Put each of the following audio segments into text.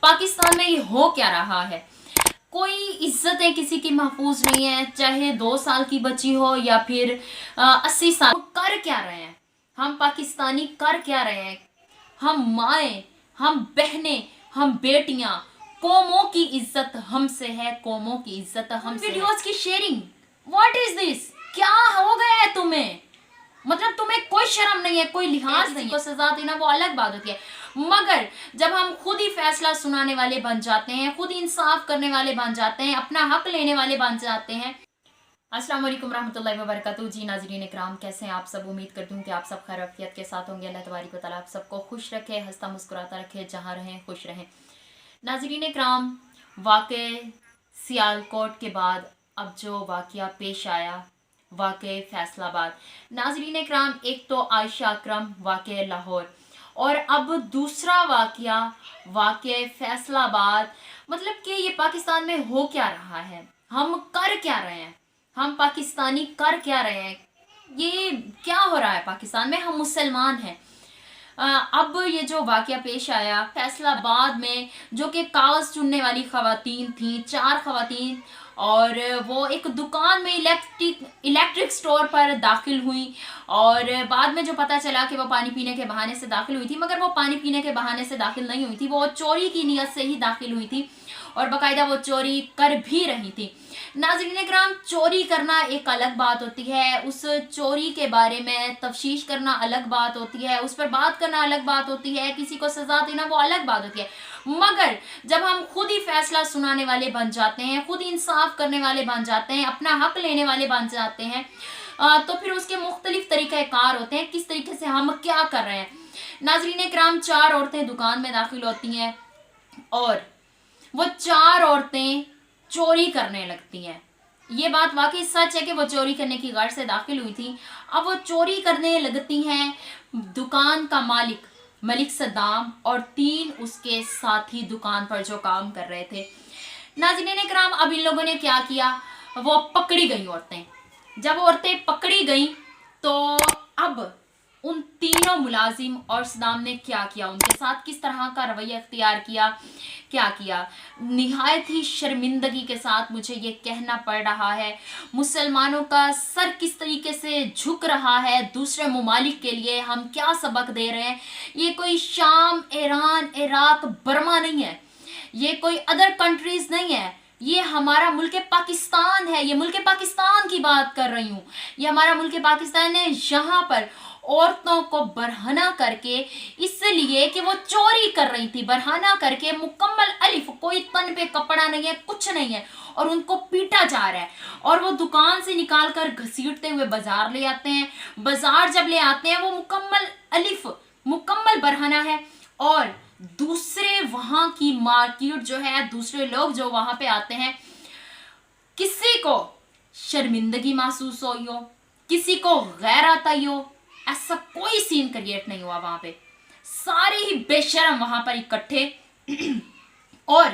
पाकिस्तान में ये हो क्या रहा है? कोई इज्जतें किसी की महफूज नहीं है, चाहे 2 साल की बच्ची हो या फिर 80 साल। कर क्या रहे हैं हम पाकिस्तानी? कर क्या रहे हैं हम? माएँ, हम बहनें, हम बेटियां, कौमों की इज्जत हमसे है, कौमों की इज्जत हमसे। वीडियोस की शेयरिंग, व्हाट इज दिस? क्या हो गया है तुम्हें? मतलब तुम्हें कोई शर्म नहीं है, कोई लिहाज नहीं है। सजा देना वो अलग बात होती है, मगर जब हम खुद ही फैसला सुनाने वाले बन जाते हैं, खुद इंसाफ करने वाले बन जाते हैं, अपना हक लेने वाले बन जाते हैं। अस्सलाम वालेकुम रहमतुल्लाहि व बरकातुहू। जी नाज़रीन इकराम, कैसे हैं आप सब? उम्मीद करती हूँ कि आप सब खैर आफियत के साथ होंगे। अल्लाह तबारक व तआला आप सबको खुश रखे, हंसता मुस्कुराता रखे, जहाँ रहें खुश रहें। नाज़रीन इकराम, वाक़े सियालकोट के बाद अब जो वाक़या पेश आया, वाक़े फैसलाबाद। नाज़रीन इकराम, एक तो आयशा अकरम, वाक़े लाहौर, और अब दूसरा वाक़या वाक़े फैसलाबाद। मतलब कि ये पाकिस्तान में हो क्या रहा है? हम कर क्या रहे हैं? हम पाकिस्तानी कर क्या रहे हैं? ये क्या हो रहा है पाकिस्तान में? हम मुसलमान हैं। अब ये जो वाक़या पेश आया फैसलाबाद में, जो कि कागज़ चुनने वाली ख़वातीन थी, 4 ख़वातीन, और वो एक दुकान में इलेक्ट्रिक स्टोर पर दाखिल हुई, और बाद में जो पता चला कि वो पानी पीने के बहाने से दाखिल हुई थी, मगर वो पानी पीने के बहाने से दाखिल नहीं हुई थी, वो चोरी की नीयत से ही दाखिल हुई थी, और बाकायदा वो चोरी कर भी रही थी। नाज़रीन इकराम, चोरी करना एक अलग बात होती है, उस चोरी के बारे में तफ्तीश करना अलग बात होती है, उस पर बात करना अलग बात होती है, किसी को सजा देना वो अलग बात होती है, मगर जब हम खुद ही फैसला सुनाने वाले बन जाते हैं, खुद इंसाफ करने वाले बन जाते हैं, अपना हक लेने वाले बन जाते हैं, तो फिर उसके मुख्तलिफ तरीक़ाकार होते हैं किस तरीके से हम क्या कर रहे हैं। नाज़रीन इकराम, 4 औरतें दुकान में दाखिल होती हैं और वो 4 औरतें चोरी करने लगती हैं। ये बात वाकई सच है कि वो चोरी करने की गर्ज से दाखिल हुई थी। अब वो चोरी करने लगती हैं। दुकान का मालिक मलिक सद्दाम और 3 उसके साथी दुकान पर जो काम कर रहे थे। नाज़रीन इकराम, अब इन लोगों ने क्या किया? वो पकड़ी गई औरतें। जब औरतें पकड़ी गई तो अब उन तीनों मुलाजिम और सद्दाम ने क्या किया, उनके साथ किस तरह का रवैया अख्तियार किया, क्या किया। निहायत ही शर्मिंदगी के साथ मुझे ये कहना पड़ रहा है, मुसलमानों का सर किस तरीके से झुक रहा है दूसरे ममालिक के लिए। हम क्या सबक दे रहे हैं? ये कोई शाम, ईरान, इराक, बर्मा नहीं है, ये कोई अदर कंट्रीज नहीं है, ये हमारा मुल्क पाकिस्तान है। ये मुल्क पाकिस्तान की बात कर रही हूँ, ये हमारा मुल्क पाकिस्तान है। यहाँ पर औरतों को बरहना करके, इसलिए कि वो चोरी कर रही थी, बरहना करके मुकम्मल अलिफ, कोई तन पे कपड़ा नहीं है, कुछ नहीं है, और उनको पीटा जा रहा है। और वो दुकान से निकाल कर घसीटते हुए बाजार ले आते हैं। बाजार जब ले आते हैं वो मुकम्मल अलिफ, मुकम्मल बरहना है। और दूसरे वहां की मार्केट जो है, दूसरे लोग जो वहां पे आते हैं, किसी को शर्मिंदगी महसूस हुई हो, किसी को गैरत आई हो, ऐसा कोई सीन क्रिएट नहीं हुआ वहां पे। सारे ही बेशरम वहां पर इकट्ठे और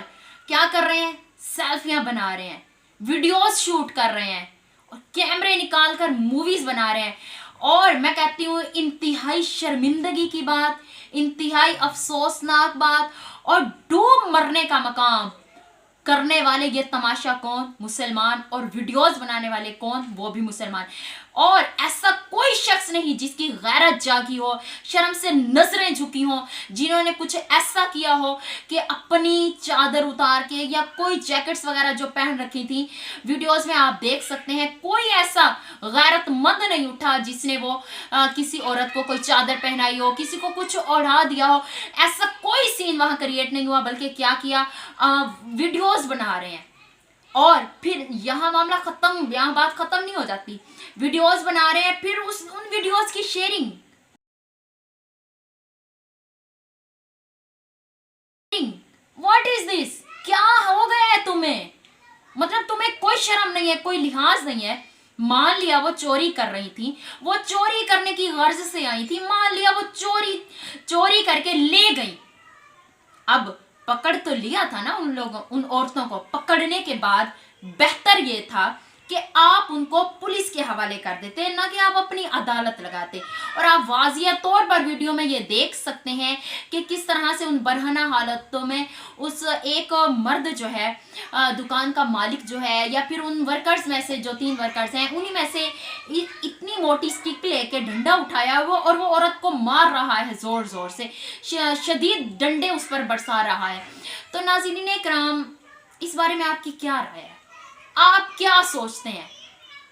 क्या कर रहे हैं? सेल्फियां बना रहे हैं, वीडियोस शूट कर रहे हैं, और कैमरे निकाल कर मूवीज बना रहे हैं। और मैं कहती हूँ इंतहाई शर्मिंदगी की बात, इंतहाई अफसोसनाक बात, और डूब मरने का मकाम। करने वाले ये तमाशा कौन? मुसलमान, और वीडियोस बनाने वाले कौन? वो भी मुसलमान। और ऐसा कोई शख्स नहीं जिसकी गैरत जागी हो, शर्म से नजरें झुकी हो, जिन्होंने कुछ ऐसा किया हो कि अपनी चादर उतार के, या कोई जैकेट्स वगैरह जो पहन रखी थी, वीडियोस में आप देख सकते हैं, कोई ऐसा गैरतमंद नहीं उठा जिसने वो किसी औरत को कोई चादर पहनाई हो, किसी को कुछ ओढ़ा दिया हो। ऐसा कोई सीन वहां क्रिएट नहीं हुआ, बल्कि क्या किया? वीडियोस बना रहे हैं। और फिर यहाँ मामला खत्म, यहाँ बात खत्म नहीं हो जाती। वीडियोस बना रहे हैं, फिर उन वीडियोस की शेयरिंग। What is this? क्या हो गया है तुम्हें? मतलब तुम्हें कोई शर्म नहीं है, कोई लिहाज नहीं है। मान लिया वो चोरी कर रही थी, वो चोरी करने की गर्ज से आई थी, मान लिया वो चोरी करके ले गई। अब पकड़ तो लिया था ना उन लोगों, उन औरतों को। पकड़ने के बाद बेहतर ये था कि आप उनको पुलिस के हवाले कर देते हैं, ना कि आप अपनी अदालत लगाते। और आप वाज़िया तौर पर वीडियो में ये देख सकते हैं कि किस तरह से उन बरहना हालतों में उस एक मर्द जो है दुकान का मालिक जो है, या फिर उन वर्कर्स में से जो 3 वर्कर्स हैं, उन्हीं में से इतनी मोटी स्टिक लेके डंडा उठाया वो, और वो औरत को मार रहा है ज़ोर ज़ोर से, शदीद डंडे उस पर बरसा रहा है। तो नाज़रीन इकराम, इस बारे में आपकी क्या राय है? आप क्या सोचते हैं?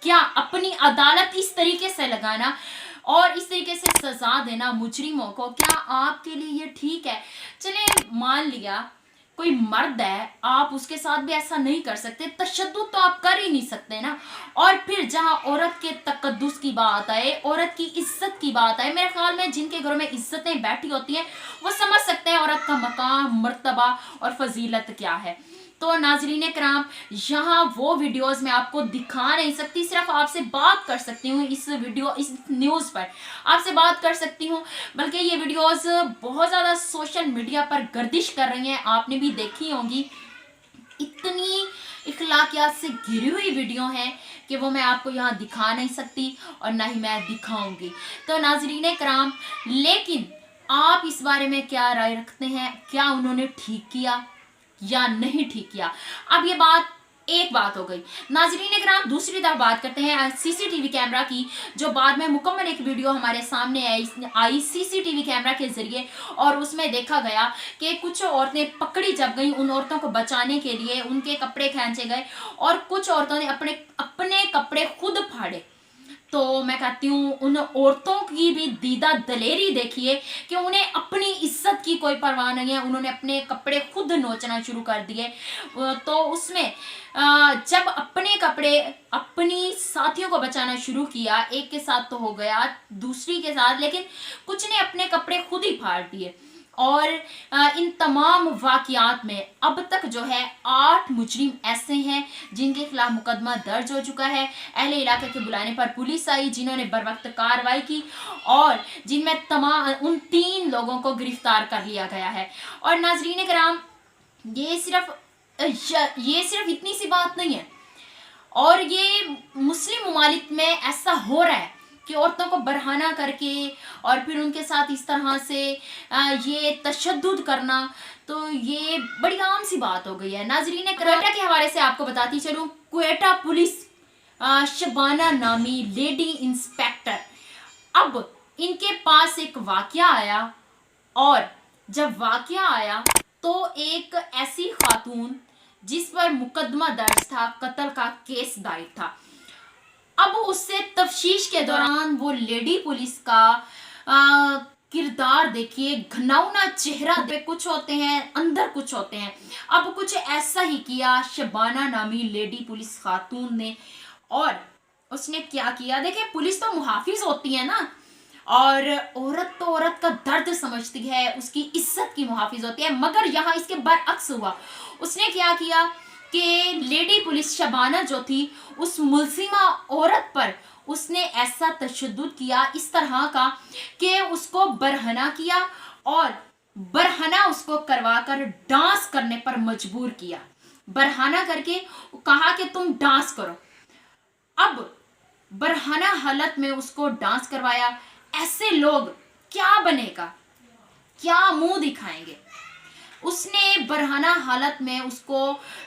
क्या अपनी अदालत इस तरीके से लगाना और इस तरीके से सजा देना मुजरिमों को, क्या आपके लिए ये ठीक है? चलिए मान लिया कोई मर्द है, आप उसके साथ भी ऐसा नहीं कर सकते, तशद्दुद तो आप कर ही नहीं सकते ना। और फिर जहां औरत के तकद्दुस की बात आए, औरत की इज्जत की बात आए, मेरे ख्याल में जिनके घरों में इज्जतें बैठी होती हैं वो समझ सकते हैं औरत का मकाम, मर्तबा और फजीलत क्या है। तो नाजरीन कराम, यहाँ वो वीडियोस मैं आपको दिखा नहीं सकती, सिर्फ आपसे बात कर सकती हूँ इस न्यूज़ पर आपसे बात कर सकती हूँ। बल्कि ये वीडियोस बहुत ज़्यादा सोशल मीडिया पर गर्दिश कर रही हैं, आपने भी देखी होंगी। इतनी इखलाकियात से घिरी हुई वीडियो हैं कि वो मैं आपको यहाँ दिखा नहीं सकती और ना ही मैं दिखाऊंगी। तो नाजरीन कराम, लेकिन आप इस बारे में क्या राय रखते हैं? क्या उन्होंने ठीक किया या नहीं ठीक किया? अब ये एक बात हो गई। नाजरीन इकराम, दूसरी तरफ बात करते हैं सीसीटीवी कैमरा की, जो बाद में मुकम्मल एक वीडियो हमारे सामने आई सीसीटीवी कैमरा के जरिए, और उसमें देखा गया कि कुछ औरतें पकड़ी जब गई, उन औरतों को बचाने के लिए उनके कपड़े खींचे गए और कुछ औरतों ने अपने कपड़े खुद फाड़े। तो मैं कहती हूँ उन औरतों की भी दीदा दलेरी देखिए कि उन्हें अपनी इज्जत की कोई परवाह नहीं है, उन्होंने अपने कपड़े खुद नोचना शुरू कर दिए। तो उसमें जब अपने कपड़े अपनी साथियों को बचाना शुरू किया, एक के साथ तो हो गया, दूसरी के साथ, लेकिन कुछ ने अपने कपड़े खुद ही फाड़ दिए। और इन तमाम वाक़यात में अब तक जो है 8 मुजरिम ऐसे हैं जिनके खिलाफ मुकदमा दर्ज हो चुका है। अहले इलाके के बुलाने पर पुलिस आई, जिन्होंने बर वक्त कार्रवाई की, और जिनमें तमाम उन 3 लोगों को गिरफ्तार कर लिया गया है। और नाजरीन कराम, ये सिर्फ इतनी सी बात नहीं है, और ये मुस्लिम ममालिक में ऐसा हो रहा है कि औरतों को बरहाना करके और फिर उनके साथ इस तरह से ये तशद्दुद करना, तो ये बड़ी आम सी बात हो गई है। नाजरीन, क्वेटा के हवाले से आपको बताती चलूँ, क्वेटा पुलिस शबाना नामी लेडी इंस्पेक्टर, अब इनके पास एक वाकया आया, और जब वाकया आया तो एक ऐसी खातून जिस पर मुकदमा दर्ज था, कत्ल का केस दायर था, अब उससे तफ्तीश के दौरान वो लेडी पुलिस का किरदार देखिए, घिनौना चेहरा पे कुछ होते हैं, अंदर कुछ होते हैं। अब कुछ ऐसा ही किया शबाना नामी लेडी पुलिस खातून ने, और उसने क्या किया? देखिए, पुलिस तो मुहाफिज होती है ना, और औरत तो औरत का दर्द समझती है, उसकी इज्जत की मुहाफिज होती है, मगर यहाँ इसके बरअक्स हुआ। उसने क्या किया कि लेडी पुलिस शबाना जो थी, उस मुल्जिमा औरत पर उसने ऐसा तशद्दुद किया इस तरह का कि उसको बरहना किया, और बरहना उसको करवाकर डांस करने पर मजबूर किया। बरहना करके कहा कि तुम डांस करो। अब बरहना हालत में उसको डांस करवाया। ऐसे लोग क्या बनेगा, क्या मुंह दिखाएंगे? उसने बरहाना हालत में उसको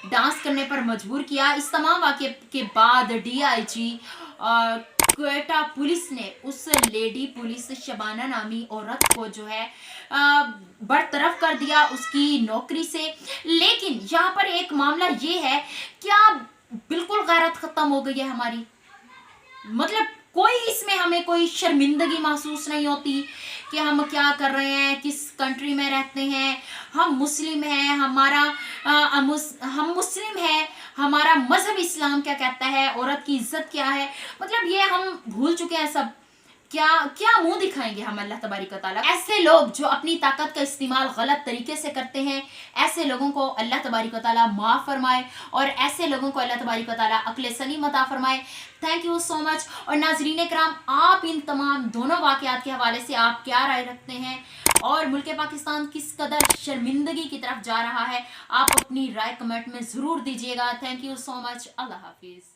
डांस करने पर मजबूर किया। इस तमाम वाक़े के बाद डीआईजी क्वेटा पुलिस ने उस लेडी पुलिस शबाना नामी औरत को जो है बरतरफ कर दिया उसकी नौकरी से। लेकिन यहाँ पर एक मामला ये है, क्या बिल्कुल गैरत ख़त्म हो गई है हमारी? मतलब कोई इसमें हमें कोई शर्मिंदगी महसूस नहीं होती कि हम क्या कर रहे हैं, किस कंट्री में रहते हैं, हम मुस्लिम हैं, हम मुस्लिम हैं, हमारा मजहब इस्लाम क्या कहता है, औरत की इज्जत क्या है, मतलब ये हम भूल चुके हैं सब। क्या मुंह दिखाएंगे हम अल्लाह तबारिक व तआला? ऐसे लोग जो अपनी ताकत का इस्तेमाल गलत तरीके से करते हैं, ऐसे लोगों को अल्लाह तबारिक व तआला माफ़ फरमाए, और ऐसे लोगों को अल्लाह तबारिक व तआला अक्ल सलीम अता फरमाए। Thank you so much. और नाजरीन कराम, आप इन तमाम दोनों वाक़यात के हवाले से आप क्या राय रखते हैं, और मुल्क पाकिस्तान किस कदर शर्मिंदगी की तरफ जा रहा है? आप अपनी राय कमेंट में ज़रूर दीजिएगा। Thank you so much. अल्लाह हाफिज़।